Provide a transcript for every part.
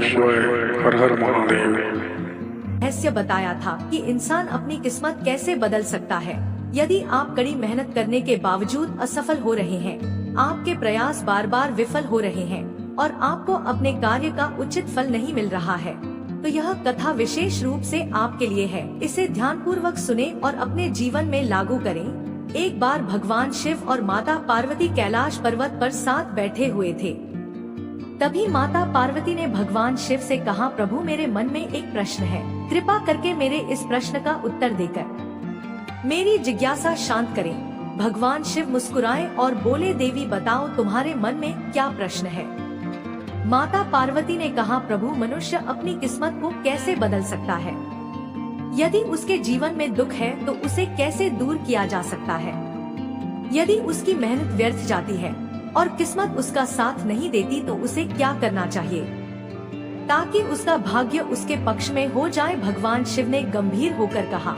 नमः शिवाय। हर हर महादेव। रहस्य बताया था कि इंसान अपनी किस्मत कैसे बदल सकता है। यदि आप कड़ी मेहनत करने के बावजूद असफल हो रहे हैं, आपके प्रयास बार बार विफल हो रहे हैं और आपको अपने कार्य का उचित फल नहीं मिल रहा है, तो यह कथा विशेष रूप से आपके लिए है। इसे ध्यानपूर्वक सुने और अपने जीवन में लागू करें। एक बार भगवान शिव और माता पार्वती कैलाश पर्वत पर साथ बैठे हुए थे। तभी माता पार्वती ने भगवान शिव से कहा, प्रभु मेरे मन में एक प्रश्न है, कृपा करके मेरे इस प्रश्न का उत्तर देकर मेरी जिज्ञासा शांत करें। भगवान शिव मुस्कुराए और बोले, देवी बताओ तुम्हारे मन में क्या प्रश्न है। माता पार्वती ने कहा, प्रभु मनुष्य अपनी किस्मत को कैसे बदल सकता है। यदि उसके जीवन में दुख है तो उसे कैसे दूर किया जा सकता है। यदि उसकी मेहनत व्यर्थ जाती है और किस्मत उसका साथ नहीं देती तो उसे क्या करना चाहिए ताकि उसका भाग्य उसके पक्ष में हो जाए। भगवान शिव ने गंभीर होकर कहा,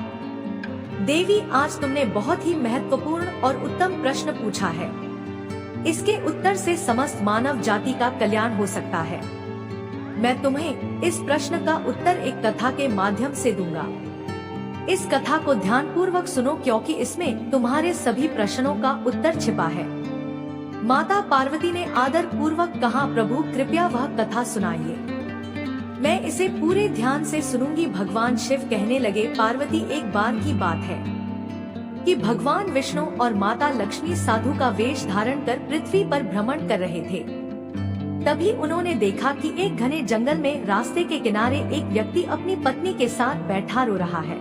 देवी आज तुमने बहुत ही महत्वपूर्ण और उत्तम प्रश्न पूछा है। इसके उत्तर से समस्त मानव जाति का कल्याण हो सकता है। मैं तुम्हें इस प्रश्न का उत्तर एक कथा के माध्यम से दूंगा। इस कथा को ध्यान पूर्वक सुनो क्योंकि इसमें तुम्हारे सभी प्रश्नों का उत्तर छिपा है। माता पार्वती ने आदर पूर्वक कहा, प्रभु कृपया वह कथा सुनाइए, मैं इसे पूरे ध्यान से सुनूंगी। भगवान शिव कहने लगे, पार्वती एक बार की बात है कि भगवान विष्णु और माता लक्ष्मी साधु का वेश धारण कर पृथ्वी पर भ्रमण कर रहे थे। तभी उन्होंने देखा कि एक घने जंगल में रास्ते के किनारे एक व्यक्ति अपनी पत्नी के साथ बैठा रो रहा है।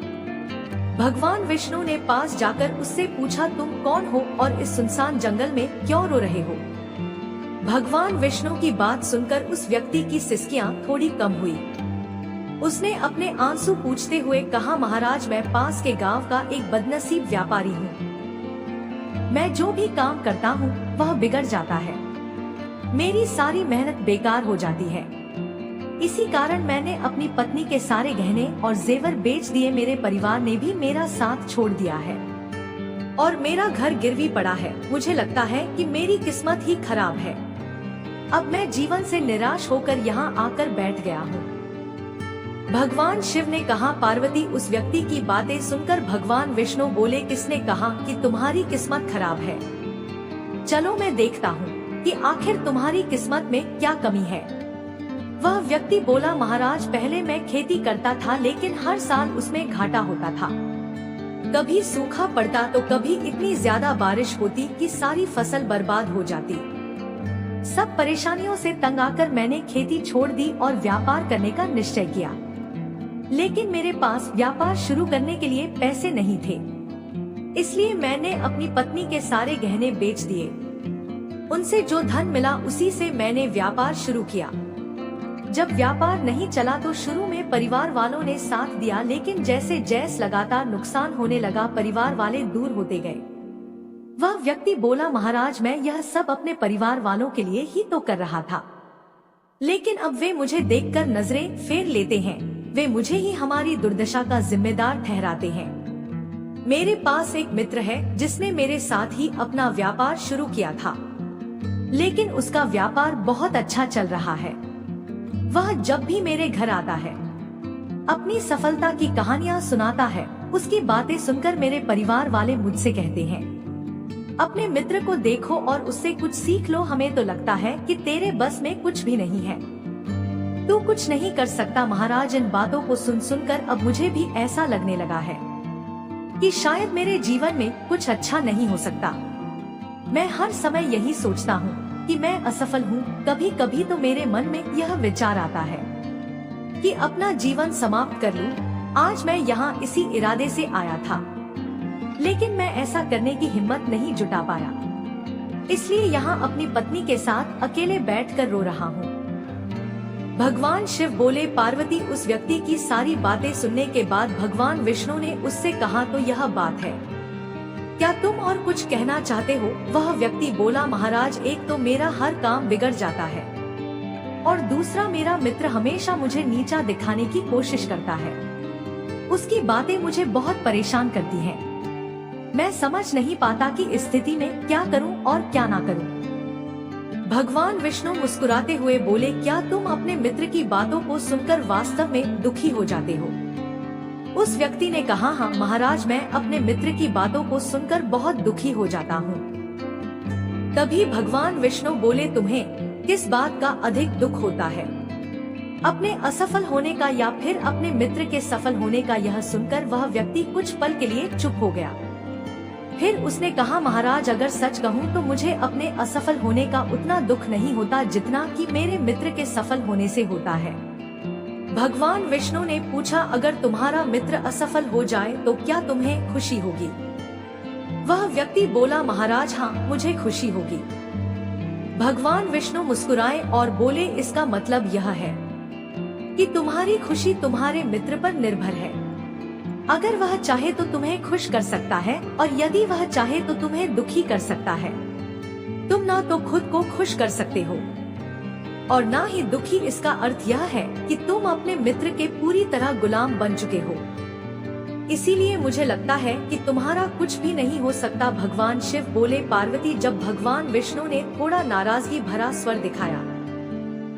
भगवान विष्णु ने पास जाकर उससे पूछा, तुम कौन हो और इस सुनसान जंगल में क्यों रो रहे हो। भगवान विष्णु की बात सुनकर उस व्यक्ति की सिसकियां थोड़ी कम हुई। उसने अपने आंसू पूछते हुए कहा, महाराज मैं पास के गांव का एक बदनसीब व्यापारी हूँ। मैं जो भी काम करता हूँ वह बिगड़ जाता है। मेरी सारी मेहनत बेकार हो जाती है। इसी कारण मैंने अपनी पत्नी के सारे गहने और जेवर बेच दिए। मेरे परिवार ने भी मेरा साथ छोड़ दिया है और मेरा घर गिरवी पड़ा है। मुझे लगता है कि मेरी किस्मत ही खराब है। अब मैं जीवन से निराश होकर यहाँ आकर बैठ गया हूँ। भगवान शिव ने कहा, पार्वती उस व्यक्ति की बातें सुनकर भगवान विष्णु बोले, किसने कहा कि तुम्हारी किस्मत खराब है। चलो मैं देखता हूँ कि आखिर तुम्हारी किस्मत में क्या कमी है। वह व्यक्ति बोला, महाराज पहले मैं खेती करता था लेकिन हर साल उसमें घाटा होता था। कभी सूखा पड़ता तो कभी इतनी ज्यादा बारिश होती कि सारी फसल बर्बाद हो जाती। सब परेशानियों से तंग आकर मैंने खेती छोड़ दी और व्यापार करने का निश्चय किया, लेकिन मेरे पास व्यापार शुरू करने के लिए पैसे नहीं थे। इसलिए मैंने अपनी पत्नी के सारे गहने बेच दिए। उनसे जो धन मिला उसी से मैंने व्यापार शुरू किया। जब व्यापार नहीं चला तो शुरू में परिवार वालों ने साथ दिया, लेकिन जैसे जैसे लगातार नुकसान होने लगा परिवार वाले दूर होते गए। वह व्यक्ति बोला, महाराज मैं यह सब अपने परिवार वालों के लिए ही तो कर रहा था, लेकिन अब वे मुझे देखकर नजरें फेर लेते हैं। वे मुझे ही हमारी दुर्दशा का जिम्मेदार ठहराते हैं। मेरे पास एक मित्र है जिसने मेरे साथ ही अपना व्यापार शुरू किया था, लेकिन उसका व्यापार बहुत अच्छा चल रहा है। वह जब भी मेरे घर आता है अपनी सफलता की कहानियां सुनाता है। उसकी बातें सुनकर मेरे परिवार वाले मुझसे कहते हैं, अपने मित्र को देखो और उससे कुछ सीख लो। हमें तो लगता है कि तेरे बस में कुछ भी नहीं है, तू कुछ नहीं कर सकता। महाराज इन बातों को सुन सुनकर अब मुझे भी ऐसा लगने लगा है कि शायद मेरे जीवन में कुछ अच्छा नहीं हो सकता। मैं हर समय यही सोचता हूँ कि मैं असफल हूँ। कभी कभी तो मेरे मन में यह विचार आता है कि अपना जीवन समाप्त कर लूं। आज मैं यहाँ इसी इरादे से आया था, लेकिन मैं ऐसा करने की हिम्मत नहीं जुटा पाया, इसलिए यहाँ अपनी पत्नी के साथ अकेले बैठकर रो रहा हूँ। भगवान शिव बोले, पार्वती उस व्यक्ति की सारी बातें सुनने के बाद भगवान विष्णु ने उससे कहा, तो यह बात है, क्या तुम और कुछ कहना चाहते हो। वह व्यक्ति बोला, महाराज एक तो मेरा हर काम बिगड़ जाता है और दूसरा मेरा मित्र हमेशा मुझे नीचा दिखाने की कोशिश करता है। उसकी बातें मुझे बहुत परेशान करती हैं। मैं समझ नहीं पाता कि इस स्थिति में क्या करूं और क्या ना करूं। भगवान विष्णु मुस्कुराते हुए बोले, क्या तुम अपने मित्र की बातों को सुनकर वास्तव में दुखी हो जाते हो? उस व्यक्ति ने कहा, हाँ महाराज, मैं अपने मित्र की बातों को सुनकर बहुत दुखी हो जाता हूँ। तभी भगवान विष्णु बोले, तुम्हें किस बात का अधिक दुख होता है, अपने असफल होने का या फिर अपने मित्र के सफल होने का? यह सुनकर वह व्यक्ति कुछ पल के लिए चुप हो गया। फिर उसने कहा, महाराज, अगर सच कहूँ तो मुझे अपने असफल होने का उतना दुख नहीं होता जितना कि मेरे मित्र के सफल होने से होता है। भगवान विष्णु ने पूछा, अगर तुम्हारा मित्र असफल हो जाए तो क्या तुम्हें खुशी होगी? वह व्यक्ति बोला, महाराज हाँ, मुझे खुशी होगी। भगवान विष्णु मुस्कुराए और बोले, इसका मतलब यह है कि तुम्हारी खुशी तुम्हारे मित्र पर निर्भर है। अगर वह चाहे तो तुम्हें खुश कर सकता है और यदि वह चाहे तो तुम्हें दुखी कर सकता है। तुम ना तो खुद को खुश कर सकते हो और ना ही दुखी। इसका अर्थ यह है कि तुम अपने मित्र के पूरी तरह गुलाम बन चुके हो। इसीलिए मुझे लगता है कि तुम्हारा कुछ भी नहीं हो सकता। भगवान शिव बोले, पार्वती, जब भगवान विष्णु ने थोड़ा नाराजगी भरा स्वर दिखाया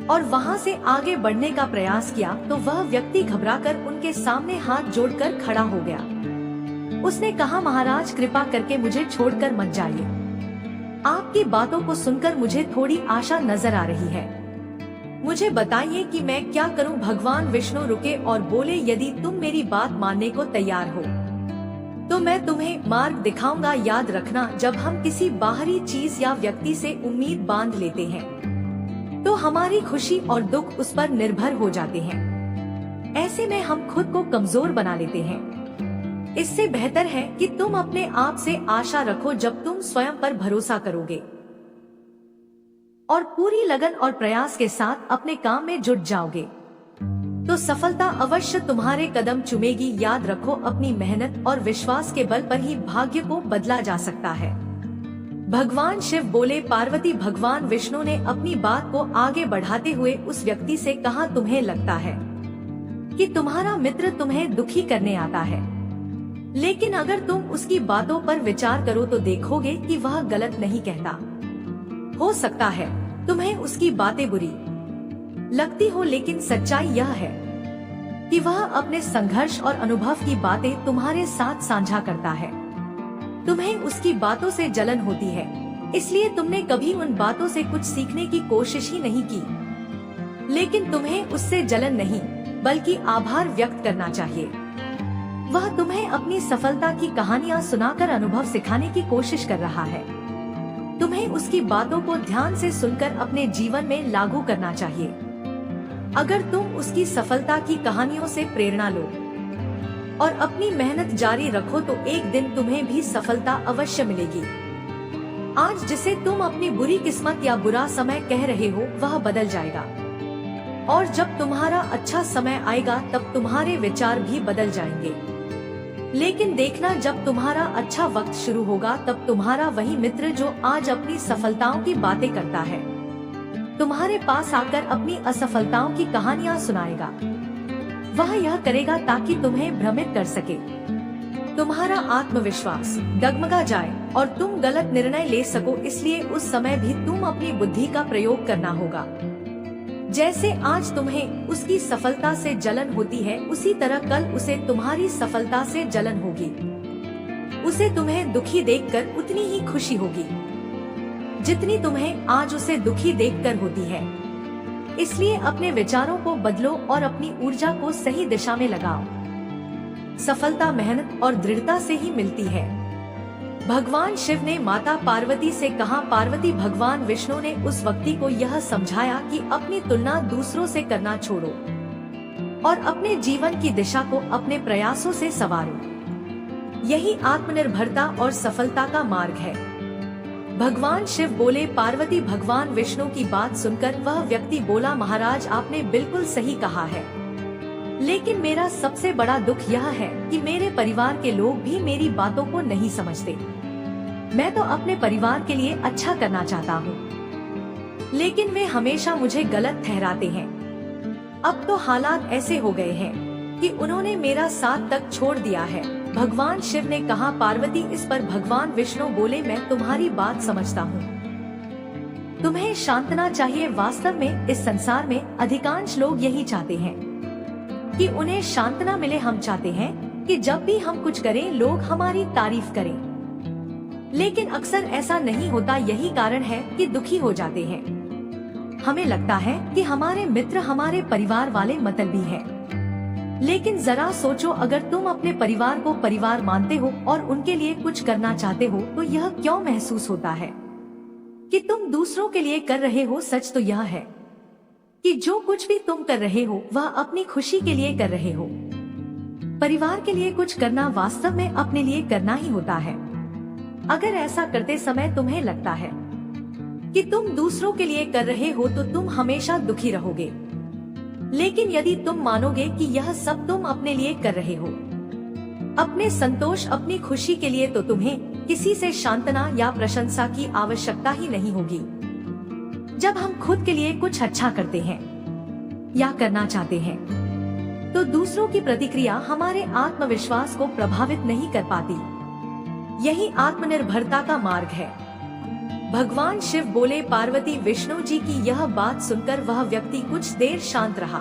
और वहाँ से आगे बढ़ने का प्रयास किया तो वह व्यक्ति घबराकर उनके सामने हाथ जोड़कर खड़ा हो गया। उसने कहा, महाराज, कृपा करके मुझे छोड़कर मत जाइए। आपकी बातों को सुनकर मुझे थोड़ी आशा नजर आ रही है। मुझे बताइए कि मैं क्या करूं? भगवान विष्णु रुके और बोले, यदि तुम मेरी बात मानने को तैयार हो तो मैं तुम्हें मार्ग दिखाऊंगा। याद रखना, जब हम किसी बाहरी चीज या व्यक्ति से उम्मीद बांध लेते हैं तो हमारी खुशी और दुख उस पर निर्भर हो जाते हैं। ऐसे में हम खुद को कमजोर बना लेते हैं। इससे बेहतर है कि तुम अपने आप से आशा रखो। जब तुम स्वयं पर भरोसा करोगे और पूरी लगन और प्रयास के साथ अपने काम में जुट जाओगे तो सफलता अवश्य तुम्हारे कदम चूमेगी। याद रखो, अपनी मेहनत और विश्वास के बल पर ही भाग्य को बदला जा सकता है। भगवान शिव बोले, पार्वती, भगवान विष्णु ने अपनी बात को आगे बढ़ाते हुए उस व्यक्ति से कहा, तुम्हें लगता है कि तुम्हारा मित्र तुम्हें दुखी करने आता है, लेकिन अगर तुम उसकी बातों पर विचार करो तो देखोगे कि वह गलत नहीं कहता। हो सकता है तुम्हें उसकी बातें बुरी लगती हो, लेकिन सच्चाई यह है कि वह अपने संघर्ष और अनुभव की बातें तुम्हारे साथ साझा करता है। तुम्हें उसकी बातों से जलन होती है, इसलिए तुमने कभी उन बातों से कुछ सीखने की कोशिश ही नहीं की। लेकिन तुम्हें उससे जलन नहीं बल्कि आभार व्यक्त करना चाहिए। वह तुम्हें अपनी सफलता की कहानियां सुनाकर अनुभव सिखाने की कोशिश कर रहा है। तुम्हें उसकी बातों को ध्यान से सुनकर अपने जीवन में लागू करना चाहिए। अगर तुम उसकी सफलता की कहानियों से प्रेरणा लो और अपनी मेहनत जारी रखो तो एक दिन तुम्हें भी सफलता अवश्य मिलेगी। आज जिसे तुम अपनी बुरी किस्मत या बुरा समय कह रहे हो वह बदल जाएगा और जब तुम्हारा अच्छा समय आएगा तब तुम्हारे विचार भी बदल जाएंगे। लेकिन देखना, जब तुम्हारा अच्छा वक्त शुरू होगा तब तुम्हारा वही मित्र जो आज अपनी सफलताओं की बातें करता है तुम्हारे पास आकर अपनी असफलताओं की कहानियां सुनाएगा। वह यह करेगा ताकि तुम्हें भ्रमित कर सके, तुम्हारा आत्मविश्वास डगमगा जाए और तुम गलत निर्णय ले सको। इसलिए उस समय भी तुम अपनी बुद्धि का प्रयोग करना होगा। जैसे आज तुम्हें उसकी सफलता से जलन होती है, उसी तरह कल उसे तुम्हारी सफलता से जलन होगी। उसे तुम्हें दुखी देखकर उतनी ही खुशी होगी जितनी तुम्हें आज उसे दुखी देखकर होती है। इसलिए अपने विचारों को बदलो और अपनी ऊर्जा को सही दिशा में लगाओ। सफलता मेहनत और दृढ़ता से ही मिलती है। भगवान शिव ने माता पार्वती से कहा, पार्वती, भगवान विष्णु ने उस व्यक्ति को यह समझाया कि अपनी तुलना दूसरों से करना छोड़ो और अपने जीवन की दिशा को अपने प्रयासों से संवारो। यही आत्मनिर्भरता और सफलता का मार्ग है। भगवान शिव बोले, पार्वती, भगवान विष्णु की बात सुनकर वह व्यक्ति बोला, महाराज, आपने बिल्कुल सही कहा है, लेकिन मेरा सबसे बड़ा दुख यह है कि मेरे परिवार के लोग भी मेरी बातों को नहीं समझते। मैं तो अपने परिवार के लिए अच्छा करना चाहता हूँ, लेकिन वे हमेशा मुझे गलत ठहराते हैं। अब तो हालात ऐसे हो गए हैं कि उन्होंने मेरा साथ तक छोड़ दिया है। भगवान शिव ने कहा, पार्वती, इस पर भगवान विष्णु बोले, मैं तुम्हारी बात समझता हूँ, तुम्हें सांत्वना चाहिए। वास्तव में इस संसार में अधिकांश लोग यही चाहते हैं कि उन्हें सांत्वना मिले। हम चाहते हैं कि जब भी हम कुछ करें लोग हमारी तारीफ करें, लेकिन अक्सर ऐसा नहीं होता। यही कारण है कि दुखी हो जाते हैं। हमें लगता है कि हमारे मित्र हमारे परिवार वाले मतलबी हैं। लेकिन जरा सोचो, अगर तुम अपने परिवार को परिवार मानते हो और उनके लिए कुछ करना चाहते हो तो यह क्यों महसूस होता है कि तुम दूसरों के लिए कर रहे हो? सच तो यह है कि जो कुछ भी तुम कर रहे हो वह अपनी खुशी के लिए कर रहे हो। परिवार के लिए कुछ करना वास्तव में अपने लिए करना ही होता है। अगर ऐसा करते समय तुम्हें लगता है कि तुम दूसरों के लिए कर रहे हो तो तुम हमेशा दुखी रहोगे। लेकिन यदि तुम मानोगे कि यह सब तुम अपने लिए कर रहे हो, अपने संतोष अपनी खुशी के लिए, तो तुम्हें किसी से सांत्वना या प्रशंसा की आवश्यकता ही नहीं होगी। जब हम खुद के लिए कुछ अच्छा करते हैं या करना चाहते हैं तो दूसरों की प्रतिक्रिया हमारे आत्मविश्वास को प्रभावित नहीं कर पाती। यही आत्मनिर्भरता का मार्ग है। भगवान शिव बोले। पार्वती विष्णु जी की यह बात सुनकर वह व्यक्ति कुछ देर शांत रहा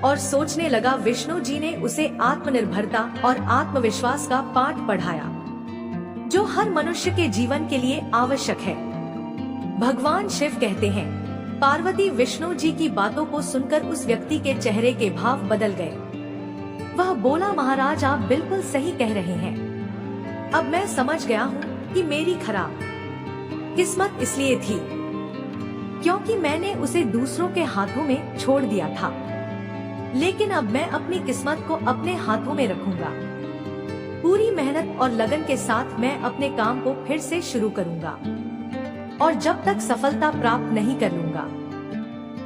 और सोचने लगा। विष्णु जी ने उसे आत्मनिर्भरता और आत्मविश्वास का पाठ पढ़ाया जो हर मनुष्य के जीवन के लिए आवश्यक है। भगवान शिव कहते हैं, पार्वती विष्णु जी की बातों को सुनकर उस व्यक्ति के चेहरे के भाव बदल गए। वह बोला, महाराज आप बिल्कुल सही कह रहे हैं। अब मैं समझ गया हूँ कि मेरी खराब किस्मत इसलिए थी क्योंकि मैंने उसे दूसरों के हाथों में छोड़ दिया था। लेकिन अब मैं अपनी किस्मत को अपने हाथों में रखूंगा। पूरी मेहनत और लगन के साथ मैं अपने काम को फिर से शुरू करूंगा और जब तक सफलता प्राप्त नहीं कर लूंगा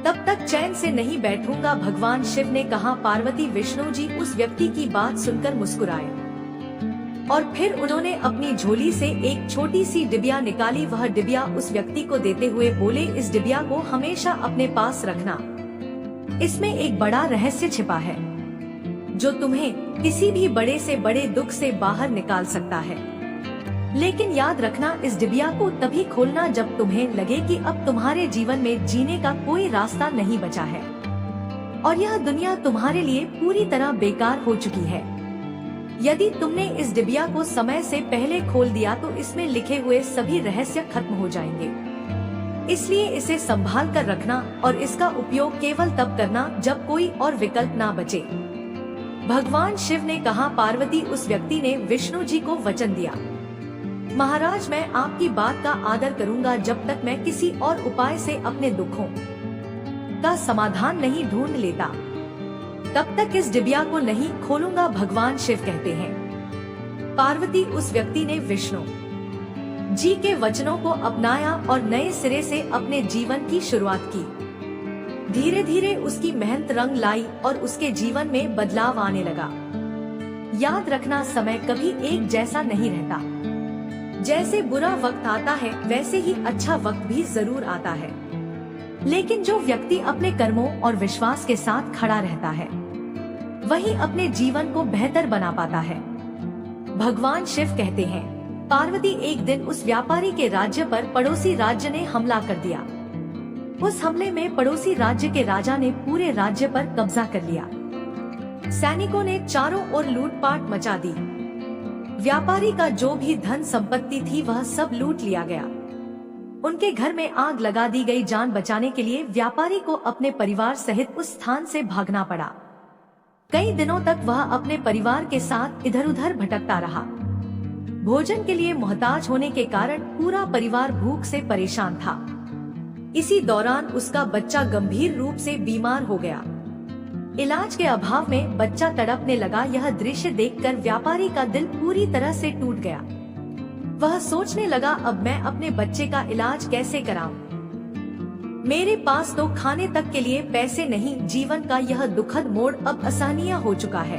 तब तक चैन से नहीं बैठूंगा। भगवान शिव ने कहा। पार्वती विष्णु जी उस व्यक्ति की बात सुनकर मुस्कुराए और फिर उन्होंने अपनी झोली से एक छोटी सी डिबिया निकाली। वह डिबिया उस व्यक्ति को देते हुए बोले, इस डिबिया को हमेशा अपने पास रखना। इसमें एक बड़ा रहस्य छिपा है जो तुम्हें किसी भी बड़े से बड़े दुख से बाहर निकाल सकता है। लेकिन याद रखना, इस डिबिया को तभी खोलना जब तुम्हें लगे कि अब तुम्हारे जीवन में जीने का कोई रास्ता नहीं बचा है और यह दुनिया तुम्हारे लिए पूरी तरह बेकार हो चुकी है। यदि तुमने इस डिबिया को समय से पहले खोल दिया तो इसमें लिखे हुए सभी रहस्य खत्म हो जाएंगे। इसलिए इसे संभाल कर रखना और इसका उपयोग केवल तब करना जब कोई और विकल्प ना बचे। भगवान शिव ने कहा। पार्वती उस व्यक्ति ने विष्णु जी को वचन दिया, महाराज मैं आपकी बात का आदर करूंगा जब तक मैं किसी और उपाय से अपने दुखों का समाधान नहीं ढूंढ लेता तब तक इस डिबिया को नहीं खोलूंगा। भगवान शिव कहते हैं, पार्वती उस व्यक्ति ने विष्णु जी के वचनों को अपनाया और नए सिरे से अपने जीवन की शुरुआत की। धीरे धीरे उसकी मेहनत रंग लाई और उसके जीवन में बदलाव आने लगा। याद रखना, समय कभी एक जैसा नहीं रहता। जैसे बुरा वक्त आता है वैसे ही अच्छा वक्त भी जरूर आता है। लेकिन जो व्यक्ति अपने कर्मों और विश्वास के साथ खड़ा रहता है वही अपने जीवन को बेहतर बना पाता है। भगवान शिव कहते हैं, पार्वती एक दिन उस व्यापारी के राज्य पर पड़ोसी राज्य ने हमला कर दिया। उस हमले में पड़ोसी राज्य के राजा ने पूरे राज्य पर कब्जा कर लिया। सैनिकों ने चारों ओर लूटपाट मचा दी। व्यापारी का जो भी धन संपत्ति थी वह सब लूट लिया गया। उनके घर में आग लगा दी गई। जान बचाने के लिए व्यापारी को अपने परिवार सहित उस स्थान से भागना पड़ा। कई दिनों तक वह अपने परिवार के साथ इधर उधर भटकता रहा। भोजन के लिए मोहताज होने के कारण पूरा परिवार भूख से परेशान था। इसी दौरान उसका बच्चा गंभीर रूप से बीमार हो गया। इलाज के अभाव में बच्चा तड़पने लगा। यह दृश्य देखकर व्यापारी का दिल पूरी तरह से टूट गया। वह सोचने लगा, अब मैं अपने बच्चे का इलाज कैसे कराऊं? मेरे पास तो खाने तक के लिए पैसे नहीं। जीवन का यह दुखद मोड़ अब असहनीय हो चुका है।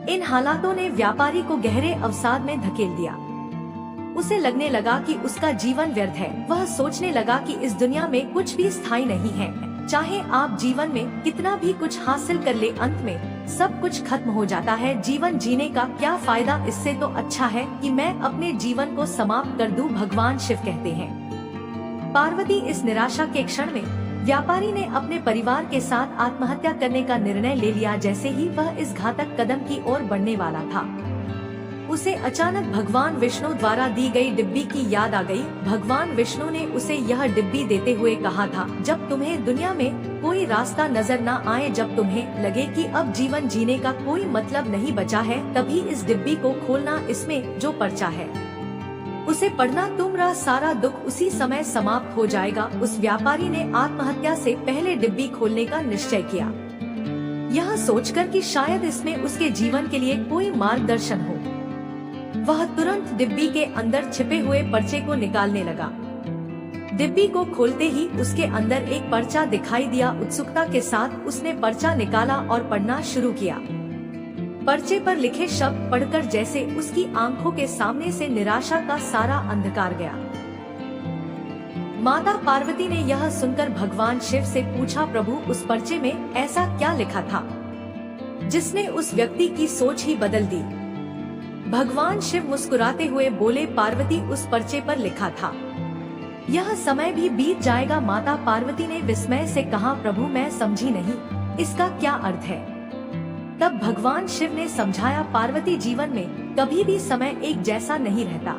इन हालातों ने व्यापारी को गहरे अवसाद में धकेल दिया। उसे लगने लगा कि उसका जीवन व्यर्थ है। वह सोचने लगा कि इस दुनिया में कुछ भी स्थायी नहीं है। चाहे आप जीवन में कितना भी कुछ हासिल कर ले, अंत में सब कुछ खत्म हो जाता है। जीवन जीने का क्या फायदा? इससे तो अच्छा है कि मैं अपने जीवन को समाप्त कर दूं। भगवान शिव कहते हैं, पार्वती इस निराशा के क्षण में व्यापारी ने अपने परिवार के साथ आत्महत्या करने का निर्णय ले लिया। जैसे ही वह इस घातक कदम की ओर बढ़ने वाला था, उसे अचानक भगवान विष्णु द्वारा दी गई डिब्बी की याद आ गई। भगवान विष्णु ने उसे यह डिब्बी देते हुए कहा था, जब तुम्हें दुनिया में कोई रास्ता नजर न आए, जब तुम्हें लगे कि अब जीवन जीने का कोई मतलब नहीं बचा है, तभी इस डिब्बी को खोलना। इसमें जो पर्चा है उसे पढ़ना, तुम्हारा सारा दुख उसी समय समाप्त हो जाएगा। उस व्यापारी ने आत्महत्या से पहले डिब्बी खोलने का निश्चय किया, यह सोचकर कि शायद इसमें उसके जीवन के लिए कोई मार्गदर्शन हो। वह तुरंत डिब्बी के अंदर छिपे हुए पर्चे को निकालने लगा। डिब्बी को खोलते ही उसके अंदर एक पर्चा दिखाई दिया। उत्सुकता के साथ उसने पर्चा निकाला और पढ़ना शुरू किया। पर्चे पर लिखे शब्द पढ़कर जैसे उसकी आंखों के सामने से निराशा का सारा अंधकार गया। माता पार्वती ने यह सुनकर भगवान शिव से पूछा, प्रभु उस पर्चे में ऐसा क्या लिखा था जिसने उस व्यक्ति की सोच ही बदल दी? भगवान शिव मुस्कुराते हुए बोले, पार्वती उस पर्चे पर लिखा था, यह समय भी बीत जाएगा। माता पार्वती ने विस्मय से कहा, प्रभु मैं समझी नहीं, इसका क्या अर्थ है? तब भगवान शिव ने समझाया, पार्वती जीवन में कभी भी समय एक जैसा नहीं रहता।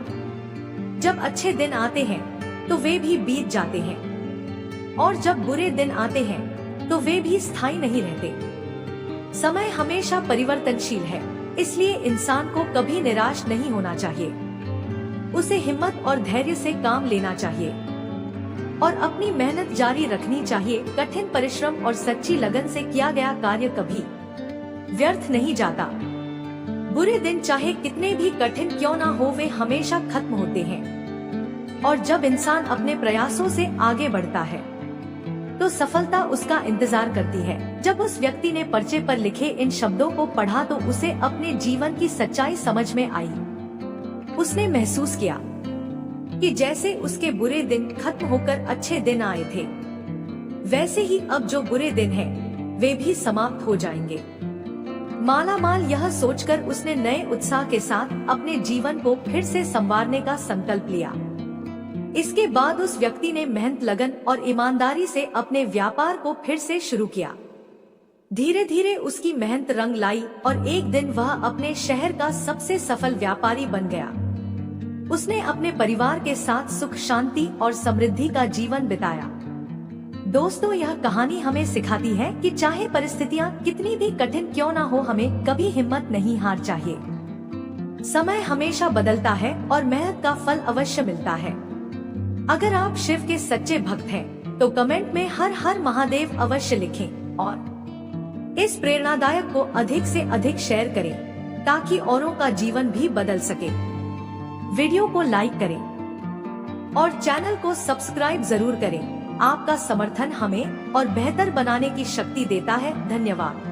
जब अच्छे दिन आते हैं तो वे भी बीत जाते हैं, और जब बुरे दिन आते हैं तो वे भी स्थायी नहीं रहते। समय हमेशा परिवर्तनशील है, इसलिए इंसान को कभी निराश नहीं होना चाहिए। उसे हिम्मत और धैर्य से काम लेना चाहिए और अपनी मेहनत जारी रखनी चाहिए। कठिन परिश्रम और सच्ची लगन से किया गया कार्य कभी व्यर्थ नहीं जाता। बुरे दिन चाहे कितने भी कठिन क्यों ना हो, वे हमेशा खत्म होते हैं। और जब इंसान अपने प्रयासों से आगे बढ़ता है तो सफलता उसका इंतजार करती है। जब उस व्यक्ति ने पर्चे पर लिखे इन शब्दों को पढ़ा तो उसे अपने जीवन की सच्चाई समझ में आई। उसने महसूस किया कि जैसे उसके बुरे दिन खत्म होकर अच्छे दिन आए थे, वैसे ही अब जो बुरे दिन हैं, वे भी समाप्त हो जाएंगे। मालामाल यह सोचकर उसने नए उत्साह के साथ अपने जीवन को फिर से संवारने का संकल्प लिया। इसके बाद उस व्यक्ति ने मेहनत, लगन और ईमानदारी से अपने व्यापार को फिर से शुरू किया। धीरे धीरे उसकी मेहनत रंग लाई और एक दिन वह अपने शहर का सबसे सफल व्यापारी बन गया। उसने अपने परिवार के साथ सुख, शांति और समृद्धि का जीवन बिताया। दोस्तों, यह कहानी हमें सिखाती है कि चाहे परिस्थितियां कितनी भी कठिन क्यों ना हो, हमें कभी हिम्मत नहीं हार चाहिए। समय हमेशा बदलता है और मेहनत का फल अवश्य मिलता है। अगर आप शिव के सच्चे भक्त हैं, तो कमेंट में हर हर महादेव अवश्य लिखें और इस प्रेरणादायक को अधिक से अधिक शेयर करें ताकि औरों का जीवन भी बदल सके। वीडियो को लाइक करें और चैनल को सब्सक्राइब जरूर करें। आपका समर्थन हमें और बेहतर बनाने की शक्ति देता है। धन्यवाद।